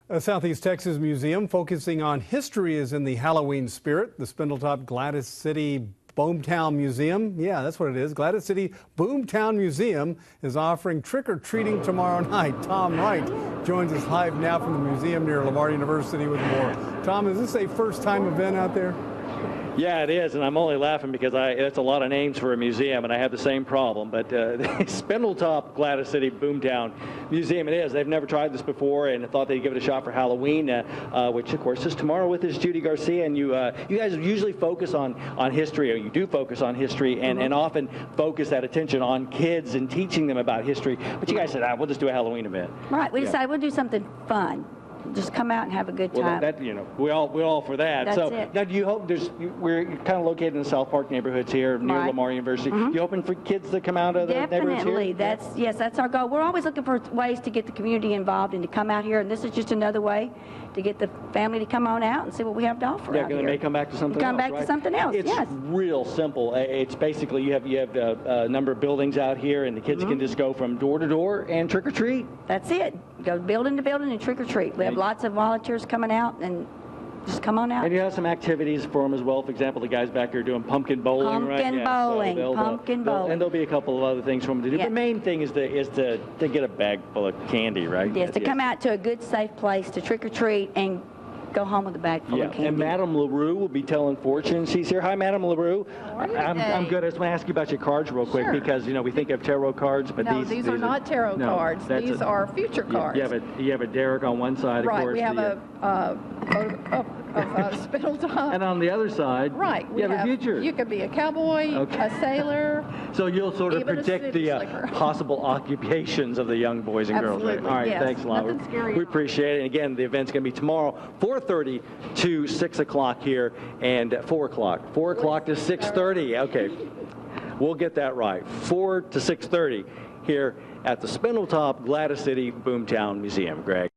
A Southeast Texas museum focusing on history is in the Halloween spirit. The Spindletop Gladys City Boomtown Museum, yeah, that's what it is. Gladys City Boomtown Museum is offering trick-or-treating tomorrow night. Tom Wright joins us live now from the museum near Lamar University with more. Tom, is this a first-time event out there? Yeah, it is, and I'm only laughing because it's a lot of names for a museum, and I have the same problem. But the Spindletop Gladys City Boomtown Museum, it is. They've never tried this before, and thought they'd give it a shot for Halloween, which, of course, is tomorrow with us, Judy Garcia. And you guys usually focus on history, or you do focus on history, and often focus that attention on kids and teaching them about history. But you guys said, we'll just do a Halloween event. Right. We decided we'll do something fun. Just come out and have a good time. Well, we're all for that. That's so it. now, do you hope we're kind of located in the South Park neighborhoods here near Right. Lamar University? You hoping for kids to come out of the neighborhoods here? Definitely. That's our goal. We're always looking for ways to get the community involved and to come out here, and this is just another way to get the family to come on out and see what we have to offer. Yeah, out they here. may come back to something else. Come back to something else. It's yes. real simple. It's basically you have a number of buildings out here, and the kids can just go from door to door and trick or treat. That's it. Go building to building and trick or treat. We have lots of volunteers coming out, and just come on out. And you have some activities for them as well. For example, the guys back here doing pumpkin bowling, right? Pumpkin bowling. And there'll be a couple of other things for them to do. Yeah. The main thing is to get a bag full of candy, right? Yes, to come out to a good, safe place to trick or treat and go home with a bag full of candy. And Madame LaRue will be telling fortunes. She's here. Hi, Madame LaRue. I'm good. I just want to ask you about your cards real quick because we think of tarot cards, but these are not tarot cards. These are future cards. You have a Derek on one side, of course. Right. We have a photo of Spindletop. And on the other side, right, you have a future. You could be a cowboy, a sailor. So you'll sort of predict the possible occupations of the young boys and girls, right? All right, yes. Thanks a lot. We appreciate it. And again, the event's going to be tomorrow, 4:30 to 6 o'clock here, and 4 o'clock. 4 o'clock to 6:30. Okay, we'll get that right. 4 to 6:30 here at the Spindletop Gladys City Boomtown Museum, Greg.